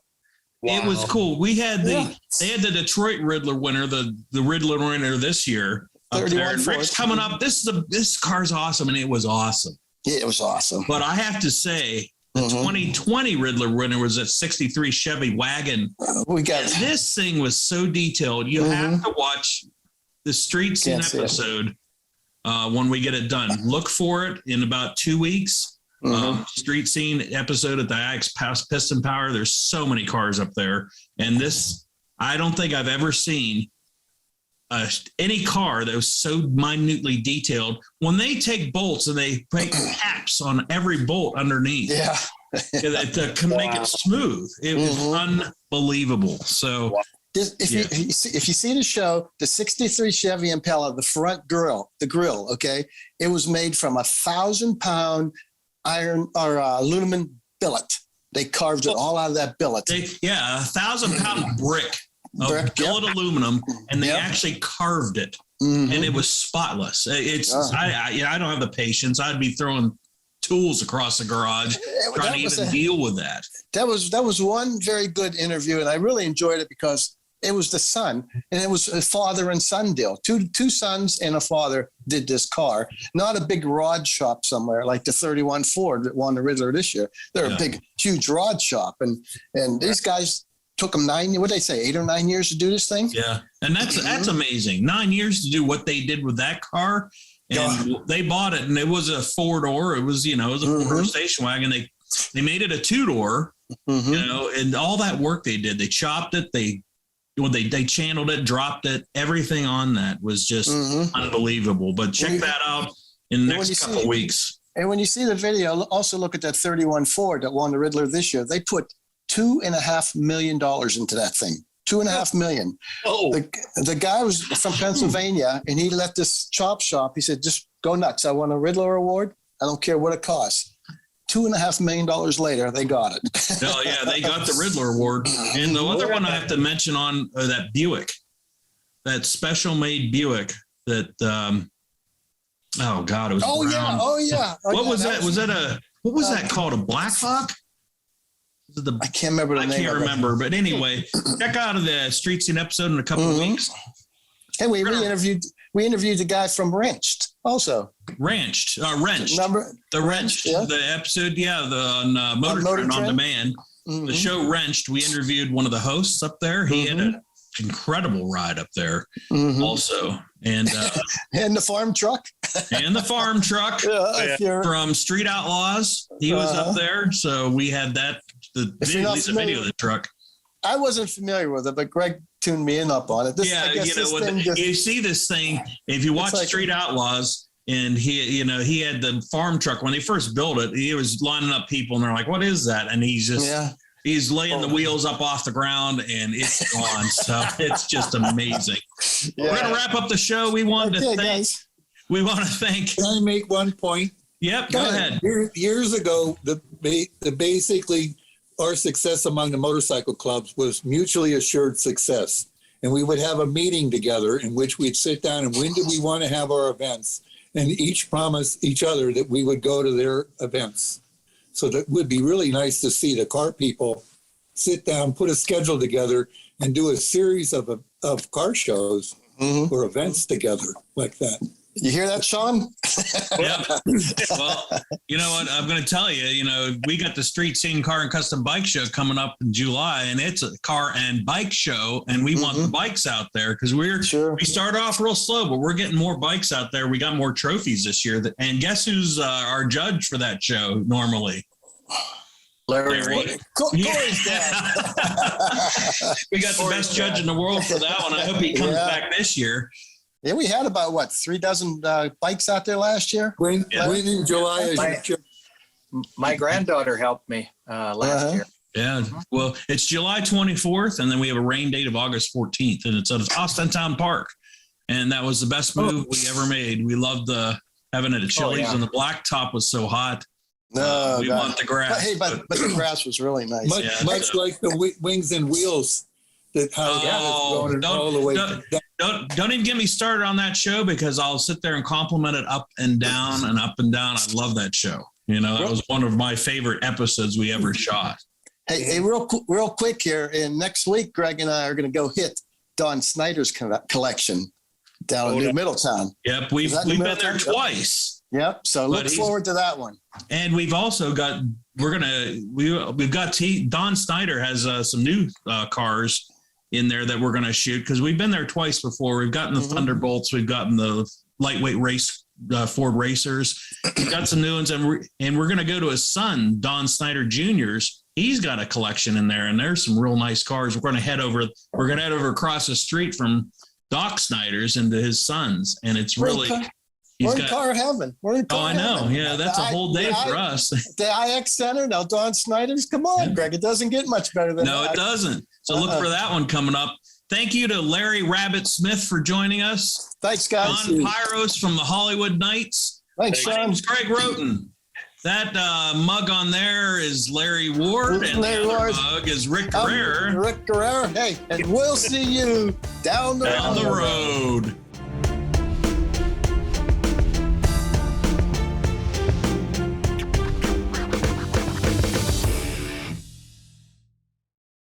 Wow. It was cool. We had they had the Detroit Riddler winner, the Riddler winner this year. Up there. And Rick's coming up. This car's awesome, and it was awesome.
Yeah, it was awesome.
But I have to say, the 2020 Riddler winner was a 63 Chevy wagon. This thing was so detailed. You have to watch the Street Scene episode when we get it done. Look for it in about 2 weeks. Street Scene episode at the IX Piston Power. There's so many cars up there, and I don't think I've ever seen any car that was so minutely detailed. When they take bolts and they make caps on every bolt underneath, to make it smooth, it was unbelievable. So.
If you see the show, the 63 Chevy Impala, the front grill, okay, it was made from 1,000-pound iron or aluminum billet. They carved it all out of that billet.
1,000-pound brick of billet aluminum, and they actually carved it, and it was spotless. I don't have the patience. I'd be throwing tools across the garage trying to even deal with that. That
was one very good interview, and I really enjoyed it because it was the son, and it was a father and son deal. Two sons and a father did this car, not a big rod shop somewhere like the 31 Ford that won the Riddler this year. They're a big, huge rod shop. And these guys took them 8 or 9 years to do this thing.
Yeah. And that's amazing. 9 years to do what they did with that car. And they bought it, and it was a 4-door. It was, it was a 4-door station wagon. They made it a 2-door, and all that work they did, they chopped it. They channeled it, dropped it. Everything on that was just unbelievable. But check that out in the next couple of weeks.
And when you see the video, also look at that 31 Ford that won the Riddler this year. They put $2.5 million into that thing. $2.5 million. Oh, the guy was from Pennsylvania, and he let this chop shop. He said, "Just go nuts. I won a Riddler award. I don't care what it costs." $2.5 million later, they got it.
Oh yeah, they got the Riddler award. And the other one I have to mention on that Buick, that special made Buick that. Oh God, it was. Brown. What was that? What was that called? A Black Hawk?
I can't remember the name.
I can't remember, but anyway, check out the Street Scene episode in a couple of weeks.
And we interviewed the guy from Wrenched also.
Wrenched. The Wrenched, the episode, Motor Trend on Demand. The show Wrenched, we interviewed one of the hosts up there. He had incredible ride up there also. And
and the farm truck.
And the farm truck from Street Outlaws. He was up there. So we had that, the video of the truck.
I wasn't familiar with it, but Greg tuned me in up on it.
You see this thing, if you watch Street Outlaws, and he had the farm truck when they first built it. He was lining up people, and they're like, "What is that?" And he's just he's laying the wheels up off the ground, and it's gone. So it's just amazing. Yeah. We're gonna wrap up the show. We want to thank.
Can I make one point?
Yep, go ahead.
Years ago, basically our success among the motorcycle clubs was mutually assured success, and we would have a meeting together in which we'd sit down and when do we want to have our events. And each promised each other that we would go to their events. So that would be really nice to see the car people sit down, put a schedule together, and do a series of car shows or events together like that.
You hear that, Shawn?
Yeah. Well, you know what? I'm going to tell you, we got the Street Scene Car and Custom Bike Show coming up in July, and it's a car and bike show, and we want the bikes out there because we started off real slow, but we're getting more bikes out there. We got more trophies this year. And guess who's our judge for that show normally?
Larry.
Corey's dad.
We got the best judge in the world for that one. I hope he comes back this year.
Yeah, we had about 3 dozen bikes out there last year.
When in July?
My granddaughter helped me last year.
Yeah. Well, it's July 24th, and then we have a rain date of August 14th, and it's at Austintown Park. And that was the best move we ever made. We loved having it at Chili's, and the blacktop was so hot.
No,
we want the grass.
But the grass was really nice.
Much like the wings and wheels.
Don't even get me started on that show because I'll sit there and compliment it up and down and up and down. I love that show. That was one of my favorite episodes we ever shot.
Hey, real quick here. And next week, Greg and I are going to go hit Don Snyder's collection down in New Middletown.
Yep, we've been there twice.
Yep. So look forward to that one.
And we've also got Don Snyder has some new cars in there that we're going to shoot because we've been there twice before. We've gotten the Thunderbolts, we've gotten the lightweight race Ford Racers, we've got some new ones, and we're going to go to his son, Don Snyder Jr.'s. He's got a collection in there, and there's some real nice cars. We're going to head over across the street from Doc Snyder's into his son's, and it's really.
We're in car heaven.
I know. Yeah, that's a whole day for us.
The IX Center, now Don Snyder's. Come on, Greg. It doesn't get much better than that.
No, it doesn't. So look for that one coming up. Thank you to Larry Rabbit Smith for joining us.
Thanks, guys.
Shawn Piros from the Hollywood Knights.
Thanks, Shawn.
My name's Greg Roten. That mug on there is Larry Ward, and the other mug is Rick Guerrero.
Rick Guerrero. Hey, and we'll see you down the road.